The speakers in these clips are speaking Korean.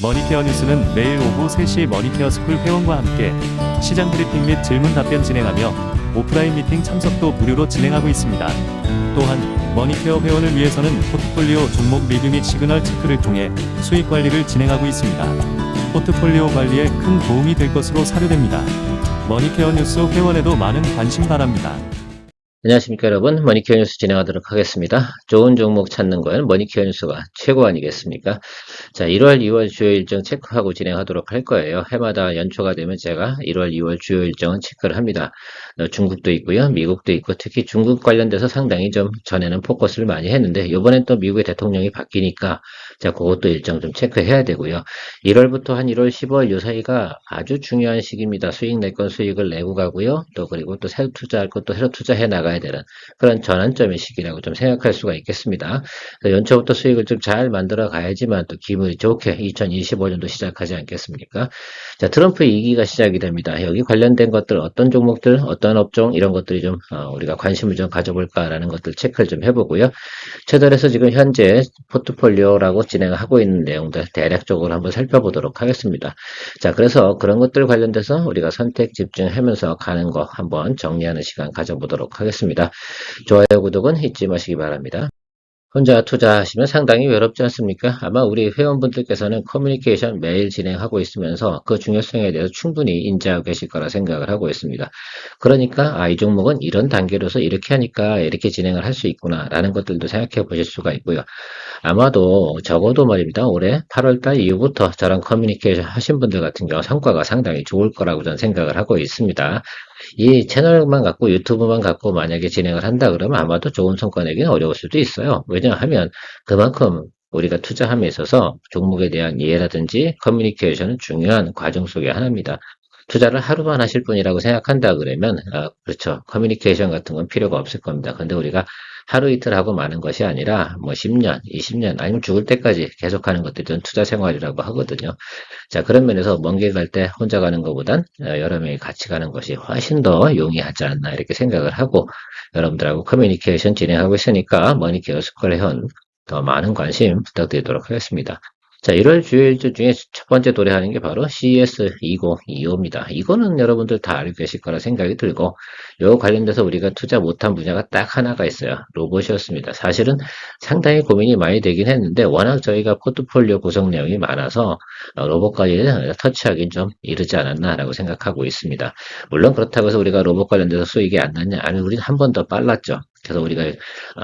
머니케어 뉴스는 매일 오후 3시 머니케어 스쿨 회원과 함께 시장 브리핑 및 질문 답변 진행하며 오프라인 미팅 참석도 무료로 진행하고 있습니다. 또한 머니케어 회원을 위해서는 포트폴리오 종목 리뷰 및 시그널 체크를 통해 수익 관리를 진행하고 있습니다. 포트폴리오 관리에 큰 도움이 될 것으로 사료됩니다. 머니케어 뉴스 회원에도 많은 관심 바랍니다. 안녕하십니까 여러분, 머니케어 뉴스 진행하도록 하겠습니다. 좋은 종목 찾는 거는 머니케어 뉴스가 최고 아니겠습니까? 자, 1월, 2월 주요 일정 체크하고 진행하도록 할 거예요. 해마다 연초가 되면 제가 1월, 2월 주요 일정은 체크를 합니다. 중국도 있고요, 미국도 있고, 특히 중국 관련돼서 상당히 좀 전에는 포커스를 많이 했는데 이번엔 또 미국의 대통령이 바뀌니까 자, 그것도 일정 좀 체크해야 되고요. 1월부터 한 1월, 10월 요 사이가 아주 중요한 시기입니다. 수익 낼 건 수익을 내고 가고요. 또 그리고 또 새로 투자할 것도 새로 투자해 나가야 되는 그런 전환점의 시기라고 좀 생각할 수가 있겠습니다. 연초부터 수익을 좀 잘 만들어 가야지만 또 기분이 좋게 2025년도 시작하지 않겠습니까? 자, 트럼프 2기가 시작이 됩니다. 여기 관련된 것들 어떤 종목들, 어떤 업종 이런 것들이 좀 우리가 관심을 좀 가져볼까라는 것들 체크를 좀 해보고요. 채널에서 지금 현재 포트폴리오라고 진행하고 있는 내용들 대략적으로 한번 살펴보도록 하겠습니다. 자, 그래서 그런 것들 관련돼서 우리가 선택 집중하면서 가는 거 한번 정리하는 시간 가져보도록 하겠습니다. 좋아요, 구독은 잊지 마시기 바랍니다. 혼자 투자하시면 상당히 외롭지 않습니까? 아마 우리 회원분들께서는 커뮤니케이션 매일 진행하고 있으면서 그 중요성에 대해서 충분히 인지하고 계실 거라 생각을 하고 있습니다. 그러니까 이 종목은 이런 단계로서 이렇게 하니까 이렇게 진행을 할 수 있구나 라는 것들도 생각해 보실 수가 있고요. 아마도 적어도 말입니다. 올해 8월달 이후부터 저랑 커뮤니케이션 하신 분들 같은 경우 성과가 상당히 좋을 거라고 저는 생각을 하고 있습니다. 이 채널만 갖고 유튜브만 갖고 만약에 진행을 한다 그러면 아마도 좋은 성과 내기는 어려울 수도 있어요. 왜냐하면 그만큼 우리가 투자함에 있어서 종목에 대한 이해라든지 커뮤니케이션은 중요한 과정 속의 하나입니다. 투자를 하루만 하실 분이라고 생각한다 그러면 그렇죠. 커뮤니케이션 같은 건 필요가 없을 겁니다. 근데 우리가 하루 이틀 하고 마는 것이 아니라 뭐 10년, 20년 아니면 죽을 때까지 계속하는 것들이 전 투자 생활이라고 하거든요. 자, 그런 면에서 먼 길 갈 때 혼자 가는 것보단 여러 명이 같이 가는 것이 훨씬 더 용이하지 않나 이렇게 생각을 하고 여러분들하고 커뮤니케이션 진행하고 있으니까 머니케어 스컬회원 더 많은 관심 부탁드리도록 하겠습니다. 자, 1월 주요 일주 중에 첫 번째 도래하는 게 바로 CES 2025입니다. 이거는 여러분들 다 알고 계실 거라 생각이 들고 요 관련돼서 우리가 투자 못한 분야가 딱 하나가 있어요. 로봇이었습니다. 사실은 상당히 고민이 많이 되긴 했는데 워낙 저희가 포트폴리오 구성 내용이 많아서 로봇까지 터치하기는 좀 이르지 않았나라고 생각하고 있습니다. 물론 그렇다고 해서 우리가 로봇 관련돼서 수익이 안 났냐? 아니, 우리는 한 번 더 빨랐죠. 그래서 우리가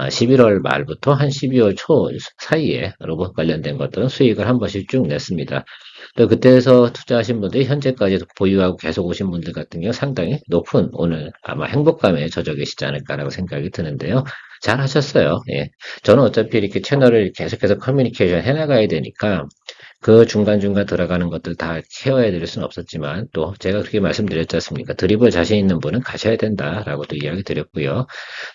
11월 말부터 한 12월 초 사이에 로봇 관련된 것들은 수익을 한 번씩 쭉 냈습니다. 또 그때에서 투자하신 분들이 현재까지 보유하고 계속 오신 분들 같은 경우 상당히 높은 오늘 아마 행복감에 젖어 계시지 않을까라고 생각이 드는데요. 잘 하셨어요. 예. 저는 어차피 이렇게 채널을 계속해서 커뮤니케이션 해나가야 되니까 그 중간중간 들어가는 것들 다 케어해 드릴 수는 없었지만 또 제가 그렇게 말씀드렸지 않습니까? 드리블 자신 있는 분은 가셔야 된다라고도 이야기 드렸고요.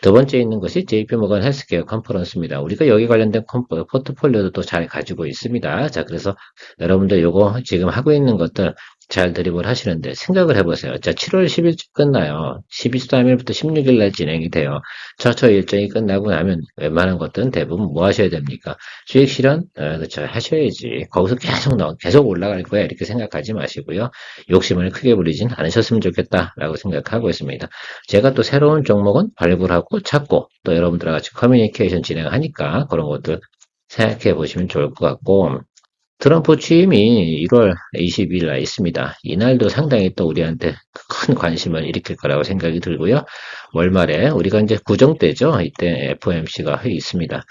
두 번째 있는 것이 JP모건 헬스케어 컨퍼런스입니다. 우리가 여기 관련된 포트폴리오도 또 잘 가지고 있습니다. 자, 그래서 여러분들 요거 지금 하고 있는 것들 잘 드리블 하시는데 생각을 해보세요. 자, 7월 10일쯤 끝나요. 13일부터 16일 날 진행이 돼요. 처처 일정이 끝나고 나면 웬만한 것들은 대부분 뭐 하셔야 됩니까? 수익 실현? 그렇죠. 하셔야지. 거기서 계속 올라갈 거야. 이렇게 생각하지 마시고요. 욕심을 크게 부리진 않으셨으면 좋겠다라고 생각하고 있습니다. 제가 또 새로운 종목은 발굴하고 찾고 또 여러분들과 같이 커뮤니케이션 진행하니까 그런 것들 생각해 보시면 좋을 것 같고 트럼프 취임이 1월 22일 날 있습니다. 이날도 상당히 또 우리한테 큰 관심을 일으킬 거라고 생각이 들고요. 월말에 우리가 이제 구정 때죠. 이때 FOMC가 회의 있습니다.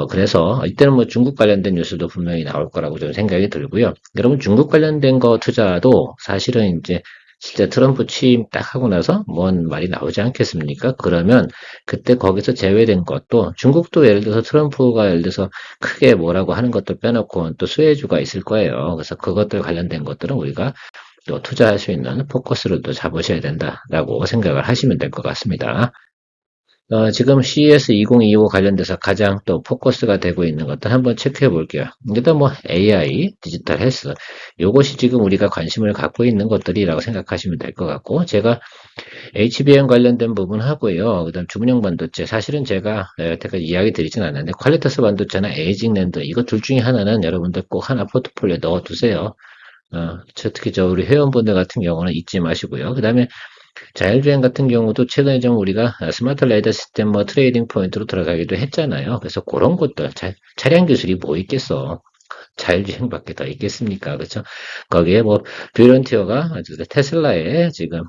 그래서 이때는 뭐 중국 관련된 뉴스도 분명히 나올 거라고 좀 생각이 들고요. 여러분 중국 관련된 거 투자도 사실은 이제 진짜 트럼프 취임 딱 하고 나서 뭔 말이 나오지 않겠습니까? 그러면 그때 거기서 제외된 것도 중국도 예를 들어서 트럼프가 예를 들어서 크게 뭐라고 하는 것도 빼놓고 또 수혜주가 있을 거예요. 그래서 그것들 관련된 것들은 우리가 또 투자할 수 있는 포커스를 또 잡으셔야 된다라고 생각을 하시면 될 것 같습니다. 지금 CES 2025 관련돼서 가장 또 포커스가 되고 있는 것들 한번 체크해 볼게요. 일단 뭐 AI, 디지털 헬스, 요것이 지금 우리가 관심을 갖고 있는 것들이라고 생각하시면 될 것 같고, 제가 HBM 관련된 부분 하고요. 그다음 주문형 반도체, 사실은 제가 여태까지 이야기 드리진 않았는데, 퀄리터스 반도체나 에이징 랜드, 이거 둘 중에 하나는 여러분들 꼭 하나 포트폴리오에 넣어 두세요. 특히 우리 회원분들 같은 경우는 잊지 마시고요. 그 다음에 자율주행 같은 경우도 최근에 좀 우리가 스마트 레이더 시스템 뭐 트레이딩 포인트로 들어가기도 했잖아요. 그래서 그런 것들, 차량 기술이 뭐 있겠어. 자율주행밖에 더 있겠습니까? 그렇죠? 거기에 뭐 뷰런티어가 테슬라에 지금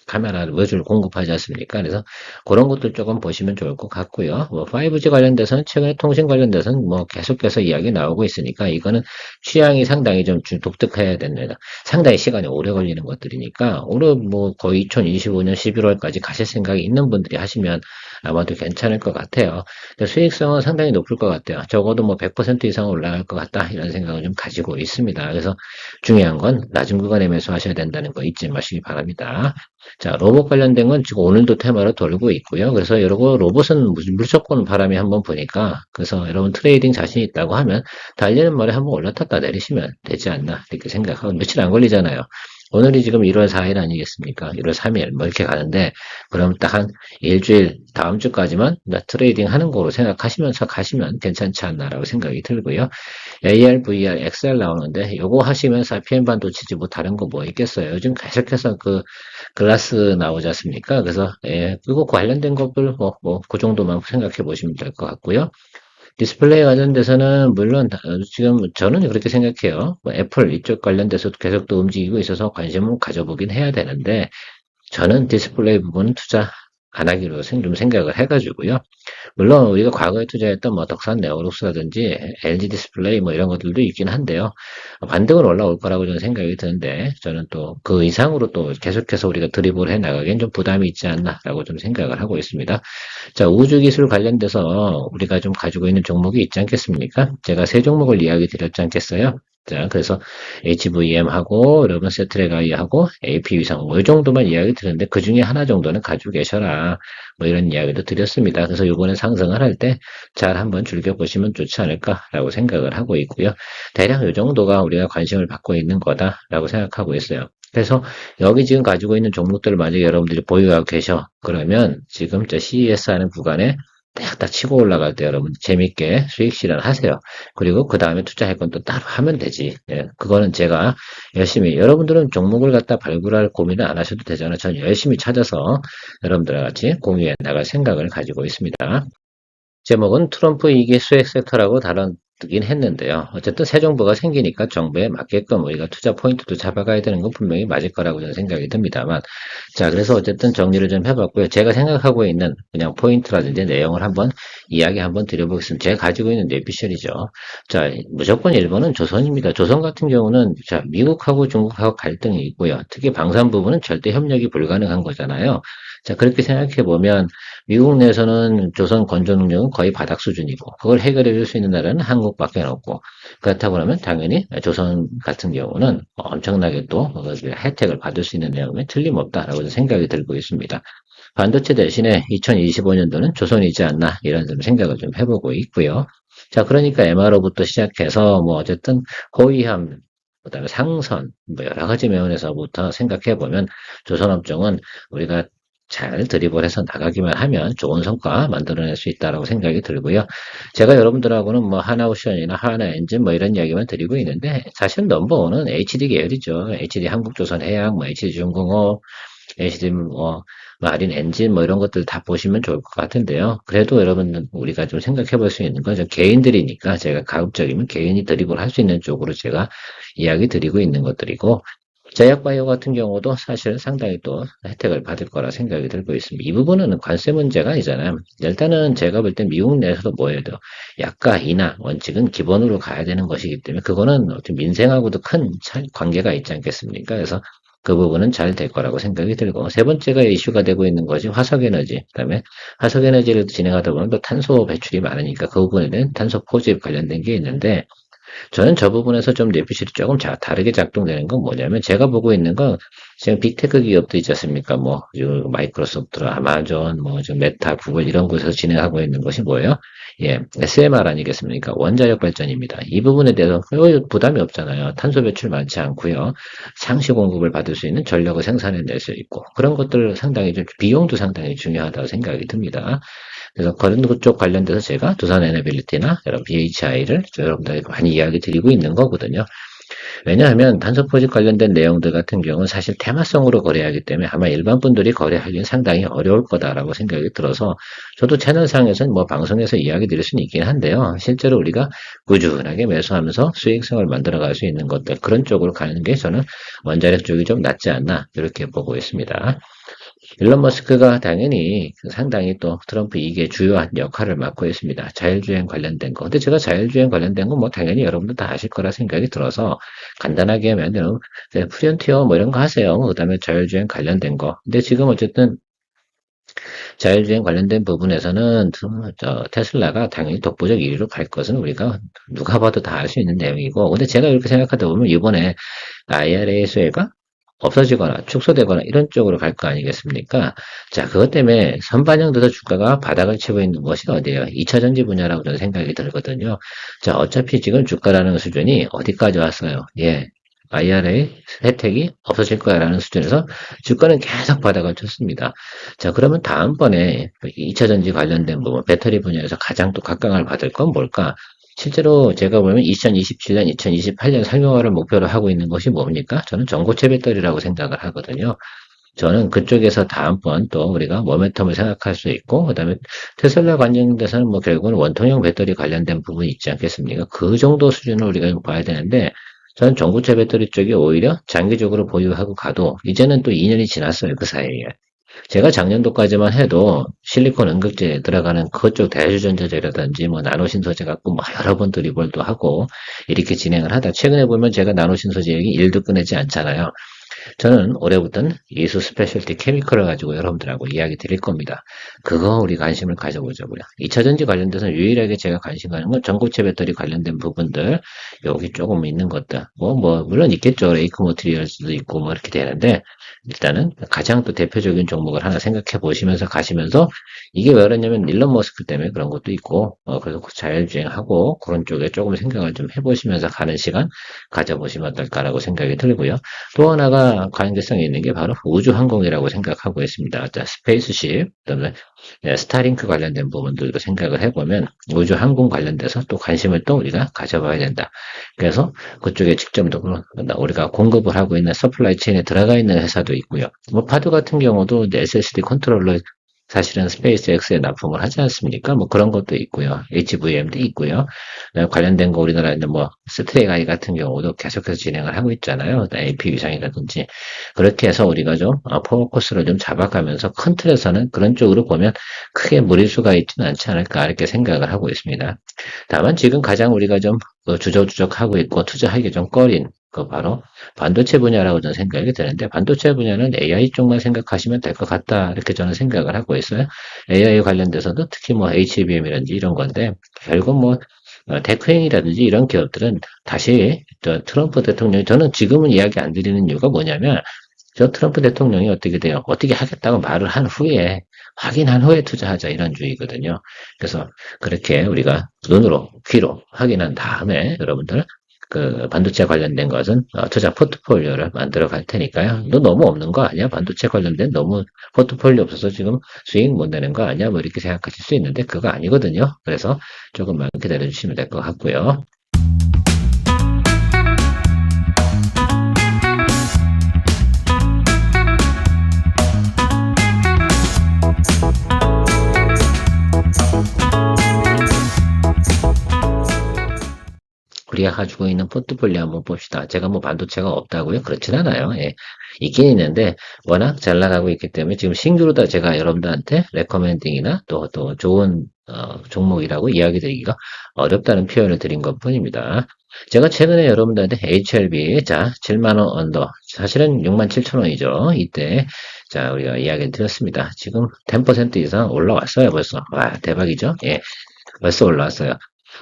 카메라 모듈을 공급하지 않습니까? 그래서 그런 것들 조금 보시면 좋을 것 같고요. 뭐 5G 관련돼서는 최근에 통신 관련돼서는 뭐 계속해서 이야기 나오고 있으니까 이거는 취향이 상당히 좀 독특해야 됩니다. 상당히 시간이 오래 걸리는 것들이니까 오늘 뭐 거의 2025년 11월까지 가실 생각이 있는 분들이 하시면 아마도 괜찮을 것 같아요. 수익성은 상당히 높을 것 같아요. 적어도 뭐 100% 이상 올라갈 것 같다 이런 생각을 좀 가지고 있습니다. 그래서 중요한 건 낮은 구간에 매수하셔야 된다는 거 잊지 마시기 바랍니다. 자, 로봇 관련된 건 지금 오늘도 테마로 돌고 있고요. 그래서 여러분 로봇은 무조건 바람이 한번 부니까 그래서 여러분 트레이딩 자신 있다고 하면 달리는 말에 한번 올라탔다 내리시면 되지 않나 이렇게 생각하고 며칠 안 걸리잖아요. 오늘이 지금 1월 4일 아니겠습니까? 1월 3일 뭐 이렇게 가는데 그럼 딱 한 일주일 다음 주까지만 나 트레이딩 하는 거로 생각하시면서 가시면 괜찮지 않나라고 생각이 들고요. AR, VR, XR 나오는데 요거 하시면서 PM 반도체지 뭐 다른 거 뭐 있겠어요. 요즘 계속해서 그 글라스 나오지 않습니까? 그래서 그거 관련된 것들 그 정도만 생각해 보시면 될 것 같고요. 디스플레이 관련돼서는 물론 지금 저는 그렇게 생각해요. 뭐 애플 이쪽 관련돼서도 계속 또 움직이고 있어서 관심을 가져보긴 해야 되는데 저는 디스플레이 부분 투자 안 하기로 좀 생각을 해가지고요. 물론 우리가 과거에 투자했던 뭐 덕산 네오룩스라든지 LG 디스플레이 뭐 이런 것들도 있긴 한데요. 반등은 올라올 거라고 저는 생각이 드는데 저는 또 그 이상으로 또 계속해서 우리가 드리블 해 나가기엔 좀 부담이 있지 않나라고 좀 생각을 하고 있습니다. 자, 우주기술 관련돼서 우리가 좀 가지고 있는 종목이 있지 않겠습니까? 제가 세 종목을 이야기 드렸지 않겠어요? 자, 그래서 HVM하고 여러분 세트레가이하고 AP 위상 뭐 이 정도만 이야기 드렸는데 그 중에 하나 정도는 가지고 계셔라. 뭐 이런 이야기도 드렸습니다. 그래서 이번에 상승을 할 때 잘 한번 즐겨보시면 좋지 않을까라고 생각을 하고 있고요. 대략 이 정도가 우리가 관심을 받고 있는 거다라고 생각하고 있어요. 그래서 여기 지금 가지고 있는 종목들을 만약에 여러분들이 보유하고 계셔. 그러면 지금 저 CES 하는 구간에 딱 치고 올라갈 때 여러분 재밌게 수익 실현하세요. 그리고 그 다음에 투자할 건 또 따로 하면 되지. 그거는 제가 열심히 여러분들은 종목을 갖다 발굴할 고민을 안 하셔도 되잖아요. 저는 열심히 찾아서 여러분들과 같이 공유해 나갈 생각을 가지고 있습니다. 제목은 트럼프 이기 수액 섹터라고 다루긴 했는데요. 어쨌든 새 정부가 생기니까 정부에 맞게끔 우리가 투자 포인트도 잡아가야 되는 건 분명히 맞을 거라고 저는 생각이 듭니다만. 자, 그래서 어쨌든 정리를 좀 해봤고요. 제가 생각하고 있는 그냥 포인트라든지 내용을 한번 드려보겠습니다. 제가 가지고 있는 뇌피셜이죠. 자, 무조건 1번은 조선입니다. 조선 같은 경우는 자, 미국하고 중국하고 갈등이 있고요. 특히 방산 부분은 절대 협력이 불가능한 거잖아요. 자, 그렇게 생각해 보면 미국 내에서는 조선 건조 능력은 거의 바닥 수준이고 그걸 해결해 줄 수 있는 나라는 한국밖에 없고 그렇다고 하면 당연히 조선 같은 경우는 엄청나게 또 혜택을 받을 수 있는 내용이 틀림없다라고 생각이 들고 있습니다. 반도체 대신에 2025년도는 조선이지 않나 이런 좀 생각을 좀 해보고 있고요. 자, 그러니까 MRO부터 시작해서 뭐 어쨌든 호위함 그다음에 상선 뭐 여러 가지 면에서부터 생각해 보면 조선업종은 우리가 잘 드리블해서 나가기만 하면 좋은 성과 만들어낼 수 있다라고 생각이 들고요. 제가 여러분들하고는 뭐 하나오션이나 하나엔진 뭐 이런 이야기만 드리고 있는데 사실 넘버원은 HD 계열이죠. HD 한국조선해양, 뭐 HD 중공업, HD 뭐 마린 엔진 뭐 이런 것들 다 보시면 좋을 것 같은데요. 그래도 여러분 우리가 좀 생각해 볼 수 있는 건 개인들이니까 제가 가급적이면 개인이 드리블 할 수 있는 쪽으로 제가 이야기 드리고 있는 것들이고 제약바이오 같은 경우도 사실 상당히 또 혜택을 받을 거라 생각이 들고 있습니다. 이 부분은 관세 문제가 아니잖아요. 일단은 제가 볼 때 미국 내에서도 뭐해도 약가 인하 원칙은 기본으로 가야 되는 것이기 때문에 그거는 어떤 민생하고도 큰 관계가 있지 않겠습니까? 그래서 그 부분은 잘 될 거라고 생각이 들고 세 번째가 이슈가 되고 있는 것이 화석에너지 그다음에 화석에너지를 진행하다 보면 또 탄소 배출이 많으니까 그 부분에 대한 탄소 포집 관련된 게 있는데 저는 저 부분에서 좀 내부실이 조금 다르게 작동되는 건 뭐냐면 제가 보고 있는 건 지금 빅테크 기업도 있지 않습니까? 뭐 마이크로소프트, 아마존, 뭐 지금 메타, 구글 이런 곳에서 진행하고 있는 것이 뭐예요? 예, SMR 아니겠습니까? 원자력 발전입니다. 이 부분에 대해서 별 부담이 없잖아요. 탄소 배출 많지 않고요. 상시 공급을 받을 수 있는 전력을 생산해낼 수 있고 그런 것들 상당히 좀 비용도 상당히 중요하다고 생각이 듭니다. 그래서 그런 쪽 관련돼서 제가 두산 에너빌리티나 여러분 BHI를 여러분들에게 많이 이야기 드리고 있는 거거든요. 왜냐하면 탄소 포집 관련된 내용들 같은 경우는 사실 테마성으로 거래하기 때문에 아마 일반 분들이 거래하기는 상당히 어려울 거다라고 생각이 들어서 저도 채널상에서는 뭐 방송에서 이야기 드릴 수는 있긴 한데요. 실제로 우리가 꾸준하게 매수하면서 수익성을 만들어갈 수 있는 것들 그런 쪽으로 가는 게 저는 원자력 쪽이 좀 낫지 않나 이렇게 보고 있습니다. 일론 머스크가 당연히 상당히 또 트럼프 이게 주요한 역할을 맡고 있습니다. 자율주행 관련된 거. 근데 제가 자율주행 관련된 건 뭐 당연히 여러분들 다 아실 거라 생각이 들어서 간단하게 하면 프론티어 뭐 이런 거 하세요. 그다음에 자율주행 관련된 거. 근데 지금 어쨌든 자율주행 관련된 부분에서는 테슬라가 당연히 독보적 1위로 갈 것은 우리가 누가 봐도 다 알 수 있는 내용이고. 근데 제가 이렇게 생각하다 보면 이번에 IRA 수혜가 없어지거나 축소되거나 이런 쪽으로 갈 거 아니겠습니까? 자, 그것 때문에 선반영돼서 주가가 바닥을 치고 있는 것이 어디예요? 2차전지 분야라고 저는 생각이 들거든요. 자, 어차피 지금 주가라는 수준이 어디까지 왔어요? 예. IRA 혜택이 없어질 거야라는 수준에서 주가는 계속 바닥을 쳤습니다. 자, 그러면 다음번에 2차전지 관련된 부분, 배터리 분야에서 가장 또 각광을 받을 건 뭘까? 실제로 제가 보면 2027년, 2028년 상용화를 목표로 하고 있는 것이 뭡니까? 저는 전고체 배터리라고 생각을 하거든요. 저는 그쪽에서 다음번 또 우리가 모멘텀을 생각할 수 있고, 그 다음에 테슬라 관련돼서는 뭐 결국은 원통형 배터리 관련된 부분이 있지 않겠습니까? 그 정도 수준을 우리가 좀 봐야 되는데, 저는 전고체 배터리 쪽이 오히려 장기적으로 보유하고 가도, 이제는 또 2년이 지났어요, 그 사이에. 제가 작년도까지만 해도 실리콘 응급제에 들어가는 그쪽 대주전자재라든지 뭐 나노신소재 갖고 뭐 여러 번 드리블도 하고 이렇게 진행을 하다 최근에 보면 제가 나노신소재 얘기 일도 꺼내지 않잖아요. 저는 올해부터는 이수 스페셜티 케미컬을 가지고 여러분들하고 이야기 드릴 겁니다. 그거 우리 관심을 가져보자고요. 2차전지 관련돼서 유일하게 제가 관심 가는 건 전고체 배터리 관련된 부분들 여기 조금 있는 것들 물론 있겠죠. 레이크 모트리얼스도 있고 뭐 이렇게 되는데 일단은 가장 또 대표적인 종목을 하나 생각해 보시면서 가시면서 이게 왜 그러냐면 일론 머스크 때문에 그런 것도 있고 그래서 자율주행하고 그런 쪽에 조금 생각을 좀 해보시면서 가는 시간 가져보시면 어떨까라고 생각이 들고요. 또 하나가 관계성이 있는 게 바로 우주항공이라고 생각하고 있습니다. 자, 스페이스십, 그다음에 스타링크 관련된 부분들도 생각을 해보면 우주항공 관련돼서 또 관심을 또 우리가 가져봐야 된다. 그래서 그쪽에 직접적으로 우리가 공급을 하고 있는 서플라이 체인에 들어가 있는 회사도 있고요. 뭐 파드 같은 경우도 SSD 컨트롤러 사실은 스페이스X에 납품을 하지 않습니까? 뭐 그런 것도 있고요. HVM도 있고요. 관련된 거 우리나라 뭐 스트레이크 아이 같은 경우도 계속해서 진행을 하고 있잖아요. AP 위상이라든지 그렇게 해서 우리가 좀 포커스를 좀 잡아가면서 큰 틀에서는 그런 쪽으로 보면 크게 무리수가 있지는 않지 않을까 이렇게 생각을 하고 있습니다. 다만 지금 가장 우리가 좀 주저주적하고 있고 투자하기 좀 꺼린 그 바로 반도체 분야라고 저는 생각이 드는데 반도체 분야는 AI 쪽만 생각하시면 될 것 같다 이렇게 저는 생각을 하고 있어요. AI 관련돼서도 특히 뭐 HBM이라든지 이런 건데 결국 뭐 테크행이라든지 이런 기업들은 다시 트럼프 대통령이 저는 지금은 이야기 안 드리는 이유가 뭐냐면 저 트럼프 대통령이 어떻게 돼요? 어떻게 하겠다고 말을 한 후에 확인한 후에 투자하자 이런 주의거든요. 그래서 그렇게 우리가 눈으로 귀로 확인한 다음에 여러분들 그 반도체 관련된 것은 투자 포트폴리오를 만들어 갈 테니까요. 너 너무 없는 거 아니야? 반도체 관련된 너무 포트폴리오 없어서 지금 수익 못 내는 거 아니야? 뭐 이렇게 생각하실 수 있는데 그거 아니거든요. 그래서 조금만 기다려 주시면 될 것 같고요. 우리가 가지고 있는 포트폴리오 한번 봅시다. 제가 뭐 반도체가 없다고요? 그렇진 않아요. 예. 있긴 있는데 워낙 잘 나가고 있기 때문에 지금 신규로 다 제가 여러분들한테 레커멘딩이나 또 좋은 종목이라고 이야기 드리기가 어렵다는 표현을 드린 것 뿐입니다. 제가 최근에 여러분들한테 HLB 자 7만원 언더 사실은 67,000원이죠. 이때 자 우리가 이야기 드렸습니다. 지금 10% 이상 올라왔어요 벌써. 와 대박이죠. 예. 벌써 올라왔어요.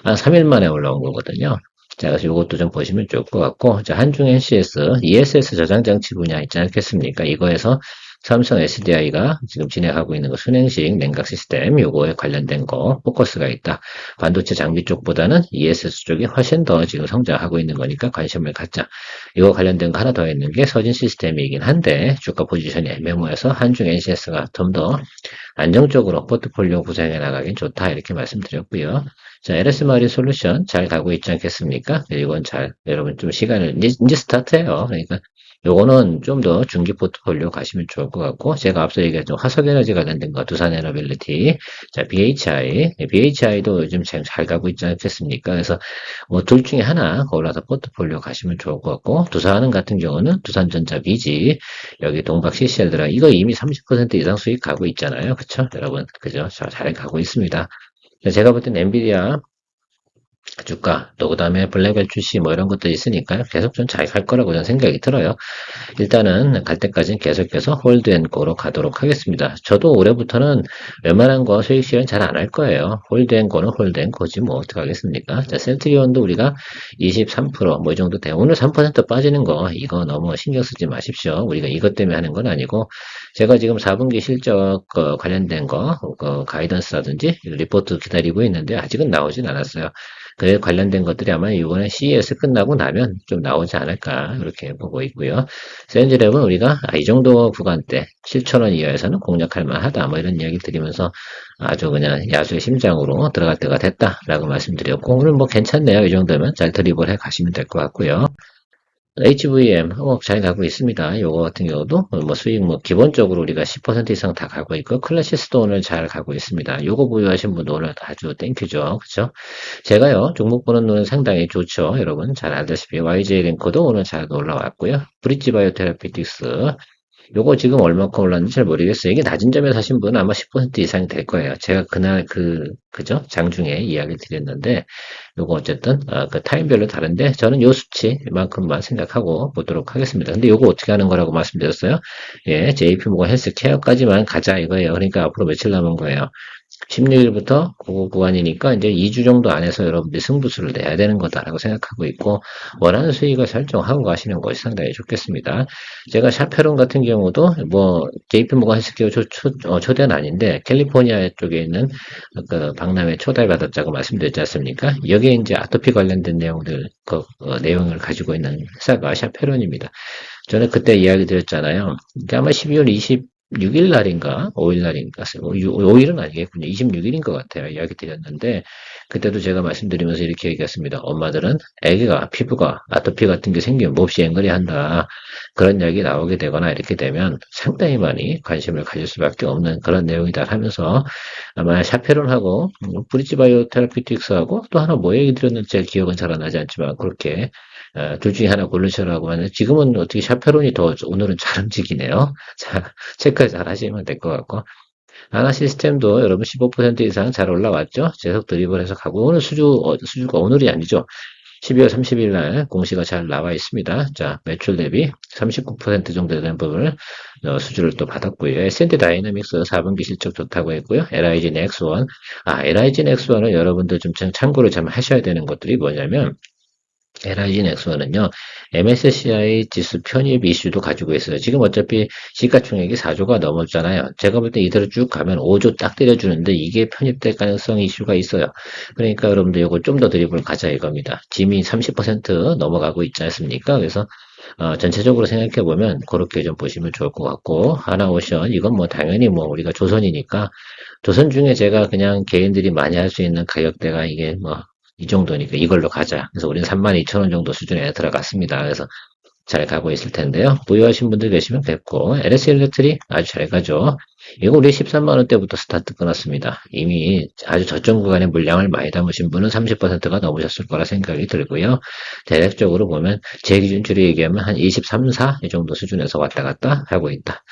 한 3일 만에 올라온 거거든요. 자, 그래서 이것도 좀 보시면 좋을 것 같고, 자, 한중 NCS, ESS 저장 장치 분야 있지 않겠습니까? 이거에서 삼성 SDI가 지금 진행하고 있는 거 순행식 냉각 시스템, 요거에 관련된 거 포커스가 있다. 반도체 장비 쪽보다는 ESS 쪽이 훨씬 더 지금 성장하고 있는 거니까 관심을 갖자. 이거 관련된 거 하나 더 있는 게 서진 시스템이긴 한데, 주가 포지션이 애매모여서 한중 NCS가 좀 더 안정적으로 포트폴리오 구성해 나가긴 좋다. 이렇게 말씀드렸고요. 자, LS 마린 솔루션 잘 가고 있지 않겠습니까? 이건 잘, 여러분 좀 시간을, 이제 스타트예요. 그러니까 요거는 좀 더 중기 포트폴리오 가시면 좋을 것 같고, 제가 앞서 얘기했던 화석에너지 관련된 거, 두산 에너빌리티, 자, BHI도 요즘 잘 가고 있지 않겠습니까? 그래서 뭐 둘 중에 하나 골라서 포트폴리오 가시면 좋을 것 같고, 두산 같은 경우는 두산전자 비지, 여기 동박 CCL들아, 이거 이미 30% 이상 수익 가고 있잖아요. 그쵸? 여러분, 그죠? 잘 가고 있습니다. 제가 볼 땐 엔비디아 주가, 또 그 다음에 블랙벨 출시 뭐 이런 것도 있으니까 계속 좀 잘 갈 거라고 저는 생각이 들어요. 일단은 갈 때까지는 계속해서 홀드앤고로 가도록 하겠습니다. 저도 올해부터는 웬만한 거 수익 실현 잘 안 할 거예요. 홀드앤고는 홀드앤고지 뭐 어떡하겠습니까? 자, 셀트리온도 우리가 23%뭐 이 정도 돼. 오늘 3% 빠지는 거 이거 너무 신경 쓰지 마십시오. 우리가 이것 때문에 하는 건 아니고 제가 지금 4분기 실적 관련된 거 가이던스라든지 리포트 기다리고 있는데 아직은 나오진 않았어요. 그에 관련된 것들이 아마 이번에 CES 끝나고 나면 좀 나오지 않을까 이렇게 보고 있고요. 샌즈랩은 우리가 이 정도 구간대 7,000원 이하에서는 공략할 만하다 뭐 이런 이야기 드리면서 아주 그냥 야수의 심장으로 들어갈 때가 됐다라고 말씀드렸고 오늘 뭐 괜찮네요. 이 정도면 잘 드리블 해 가시면 될 것 같고요. HVM 잘 가고 있습니다. 요거 같은 경우도 뭐 수익 뭐 기본적으로 우리가 10% 이상 다 가고 있고 클래시스도 오늘 잘 가고 있습니다. 요거 보유하신 분 오늘 아주 땡큐죠. 그쵸? 제가요 종목 보는 눈은 상당히 좋죠. 여러분 잘 알다시피 YJ 랭커도 오늘 잘 올라왔고요. 브릿지 바이오테라피틱스 요거 지금 얼마큼 올랐는지 잘 모르겠어요. 이게 낮은 점에 사신 분은 아마 10% 이상이 될 거예요. 제가 그날 그죠? 장중에 이야기 드렸는데, 요거 어쨌든, 그 타임별로 다른데, 저는 요 수치만큼만 생각하고 보도록 하겠습니다. 근데 요거 어떻게 하는 거라고 말씀드렸어요? 예, JP모건 헬스케어까지만 가자 이거예요. 그러니까 앞으로 며칠 남은 거예요. 16일부터 그거 구간이니까 이제 2주 정도 안에서 여러분들이 승부수를 내야 되는 거다라고 생각하고 있고 원하는 수익을 설정하고 가시는 것이 상당히 좋겠습니다. 제가 샤페론 같은 경우도 뭐 JP모건 헬스케어 초대는 아닌데 캘리포니아 쪽에 있는 그 박람회 초대받았다고 말씀드렸지 않습니까? 여기에 이제 아토피 관련된 내용들 내용을 가지고 있는 회사가 샤페론입니다. 저는 그때 이야기 드렸잖아요. 그러니까 아마 12월 26일 날인가, 5일 날인가, 5일은 아니겠군요. 26일인 것 같아요. 이야기 드렸는데, 그때도 제가 말씀드리면서 이렇게 얘기했습니다. 엄마들은 애기가, 피부가, 아토피 같은 게 생기면 몹시 앵그리 한다. 그런 이야기 나오게 되거나 이렇게 되면 상당히 많이 관심을 가질 수밖에 없는 그런 내용이다 하면서 아마 샤페론하고, 브릿지 바이오 테라피틱스하고 또 하나 뭐 얘기 드렸는지 제 기억은 잘 안 나지 않지만 그렇게 둘 중에 하나 고르시라고 하는데 지금은 어떻게 샤페론이 더 오늘은 잘 움직이네요. 자, 체크 잘 하시면 될 것 같고 하나 시스템도 여러분 15% 이상 잘 올라왔죠. 계속 드리블 해서 가고 오늘 수주가 오늘이 아니죠. 12월 30일 날 공시가 잘 나와 있습니다. 자, 매출 대비 39% 정도 되는 부분을 수주를 또 받았고요. S&T 다이내믹스 4분기 실적 좋다고 했고요. LIG 넥스원, LIG 넥스원은 여러분들 좀 참고를 좀 하셔야 되는 것들이 뭐냐면 LIG 넥스원은요, MSCI 지수 편입 이슈도 가지고 있어요. 지금 어차피 시가총액이 4조가 넘었잖아요. 제가 볼 때 이대로 쭉 가면 5조 딱 때려주는데 이게 편입될 가능성 이슈가 있어요. 그러니까 여러분들 이거 좀 더 드리블 가자 이겁니다. 짐이 30% 넘어가고 있지 않습니까? 그래서 전체적으로 생각해보면 그렇게 좀 보시면 좋을 것 같고 하나오션 이건 뭐 당연히 뭐 우리가 조선이니까 조선 중에 제가 그냥 개인들이 많이 할 수 있는 가격대가 이게 뭐 이 정도니까 이걸로 가자. 그래서 우리는 32,000원 정도 수준에 들어갔습니다. 그래서 잘 가고 있을 텐데요. 보유하신 분들 계시면 뵙고 LS 일렉트릭 아주 잘 가죠. 이거 우리 13만 원대부터 스타트 끊었습니다. 이미 아주 저점 구간에 물량을 많이 담으신 분은 30%가 넘으셨을 거라 생각이 들고요. 대략적으로 보면 제 기준치로 얘기하면 한 23, 4 이 정도 수준에서 왔다 갔다 하고 있다.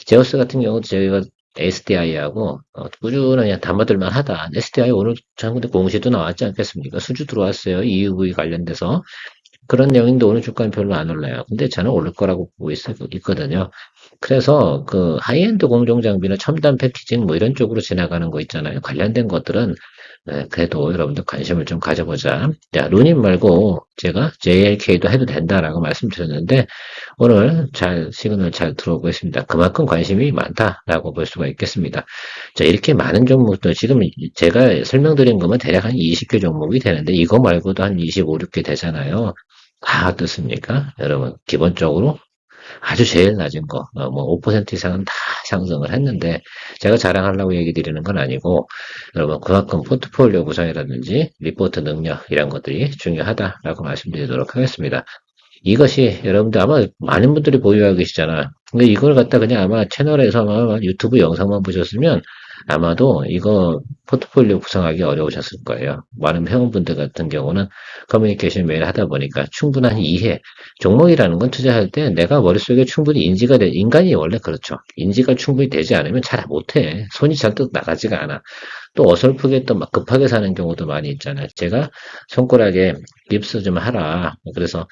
제우스 같은 경우도 저희가 SDI하고 꾸준히 담아들만 하다. SDI 오늘 장군대 공시도 나왔지 않겠습니까? 수주 들어왔어요. EUV 관련돼서. 그런 내용인데 오늘 주가는 별로 안 올라요. 근데 저는 오를 거라고 보고 있거든요. 그래서 그 하이엔드 공정 장비나 첨단 패키징 뭐 이런 쪽으로 지나가는 거 있잖아요. 관련된 것들은 그래도 여러분들 관심을 좀 가져보자. 자, 루님 말고 제가 JLK도 해도 된다라고 말씀드렸는데 오늘 잘 시그널 잘 들어오고 있습니다. 그만큼 관심이 많다라고 볼 수가 있겠습니다. 자, 이렇게 많은 종목들 지금 제가 설명드린 거면 대략 한 20개 종목이 되는데 이거 말고도 한 25, 6개 되잖아요. 다 어떻습니까? 여러분 기본적으로 아주 제일 낮은 거, 뭐 5% 이상은 다 상승을 했는데 제가 자랑하려고 얘기 드리는 건 아니고 여러분 그만큼 포트폴리오 구성이라든지 리포트 능력 이런 것들이 중요하다라고 말씀드리도록 하겠습니다. 이것이 여러분들 아마 많은 분들이 보유하고 계시잖아. 근데 이걸 갖다 그냥 아마 채널에서 아마 유튜브 영상만 보셨으면 아마도 이거 포트폴리오 구성하기 어려우셨을 거예요. 많은 회원분들 같은 경우는 커뮤니케이션 매일 하다 보니까 충분한 이해, 종목이라는 건 투자할 때 내가 머릿속에 충분히 인지가 돼, 인간이 원래 그렇죠. 인지가 충분히 되지 않으면 잘 못해. 손이 잔뜩 나가지가 않아. 또 어설프게 또 막 급하게 사는 경우도 많이 있잖아요. 제가 손가락에 깁스 좀 하라. 그래서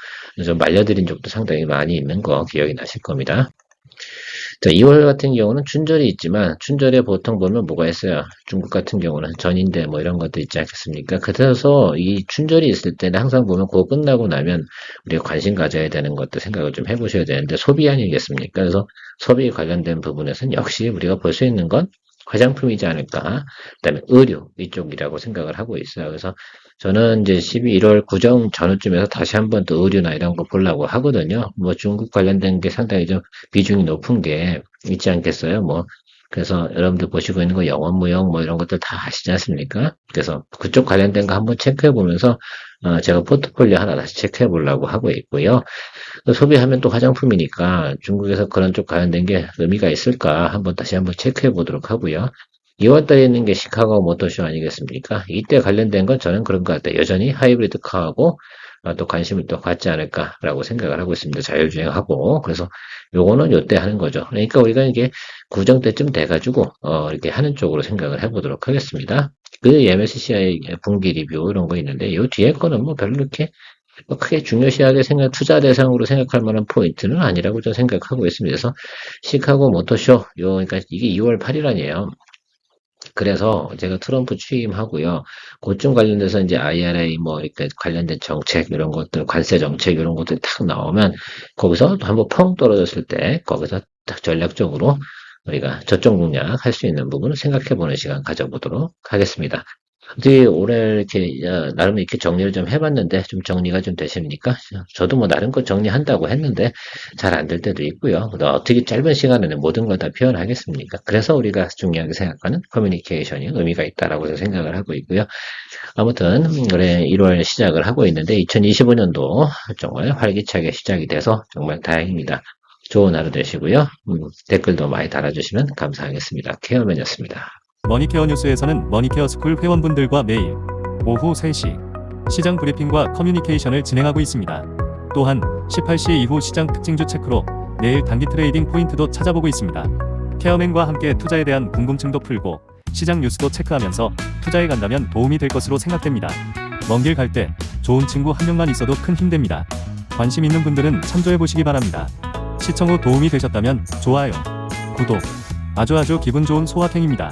좀 말려드린 적도 상당히 많이 있는 거 기억이 나실 겁니다. 자, 2월 같은 경우는 춘절이 있지만 춘절에 보통 보면 뭐가 있어요? 중국 같은 경우는 전인대 뭐 이런 것도 있지 않겠습니까? 그래서 이 춘절이 있을 때는 항상 보면 그거 끝나고 나면 우리가 관심 가져야 되는 것도 생각을 좀 해보셔야 되는데 소비 아니겠습니까? 그래서 소비 관련된 부분에서는 역시 우리가 볼 수 있는 건 화장품이지 않을까. 그다음에 의류 이쪽이라고 생각을 하고 있어요. 그래서 저는 이제 11월 구정 전후쯤에서 다시 한번 또 의류나 이런 거 보려고 하거든요. 뭐 중국 관련된 게 상당히 좀 비중이 높은 게 있지 않겠어요? 뭐 그래서 여러분들 보시고 있는 거 영원 무역 뭐 이런 것들 다 아시지 않습니까? 그래서 그쪽 관련된 거 한번 체크해 보면서 제가 포트폴리오 하나 다시 체크해 보려고 하고 있고요. 소비하면 또 화장품이니까 중국에서 그런 쪽 관련된 게 의미가 있을까 다시 한번 체크해 보도록 하고요. 2월 달에 있는 게 시카고 모터쇼 아니겠습니까? 이때 관련된 건 저는 그런 것 같아요. 여전히 하이브리드 카하고 또 관심을 또 갖지 않을까라고 생각을 하고 있습니다. 자율주행하고. 그래서 요거는 요때 하는 거죠. 그러니까 우리가 이게 구정 때쯤 돼가지고 이렇게 하는 쪽으로 생각을 해보도록 하겠습니다. 그 MSCI 분기 리뷰 이런 거 있는데 요 뒤에 거는 뭐 별로 이렇게 크게 중요시하게 투자 대상으로 생각할 만한 포인트는 아니라고 저는 생각하고 있습니다. 그래서 시카고 모터쇼, 그러니까 이게 2월 8일 아니에요. 그래서 제가 트럼프 취임하고요. 그쯤 관련돼서 이제 IRA 뭐 이렇게 관련된 정책 이런 것들, 관세 정책 이런 것들이 탁 나오면 거기서 한번 펑 떨어졌을 때 거기서 딱 전략적으로 우리가 저점 공략 할 수 있는 부분을 생각해보는 시간 가져보도록 하겠습니다. 어떻게 올해 이렇게 나름 이렇게 정리를 좀 해봤는데 좀 정리가 좀 되십니까? 저도 뭐 나름 것 정리한다고 했는데 잘 안 될 때도 있고요. 어떻게 짧은 시간에는 모든 걸 다 표현하겠습니까? 그래서 우리가 중요하게 생각하는 커뮤니케이션이 의미가 있다라고 생각을 하고 있고요. 아무튼 올해 1월 시작을 하고 있는데 2025년도 정말 활기차게 시작이 돼서 정말 다행입니다. 좋은 하루 되시고요. 댓글도 많이 달아주시면 감사하겠습니다. 케어맨이었습니다. 머니케어 뉴스에서는 머니케어 스쿨 회원분들과 매일 오후 3시 시장 브리핑과 커뮤니케이션을 진행하고 있습니다. 또한 18시 이후 시장 특징주 체크로 내일 단기 트레이딩 포인트도 찾아보고 있습니다. 케어맨과 함께 투자에 대한 궁금증도 풀고 시장 뉴스도 체크하면서 투자에 간다면 도움이 될 것으로 생각됩니다. 먼 길 갈 때 좋은 친구 한 명만 있어도 큰 힘 됩니다. 관심 있는 분들은 참조해 보시기 바랍니다. 시청 후 도움이 되셨다면 좋아요, 구독, 아주 기분 좋은 소확행입니다.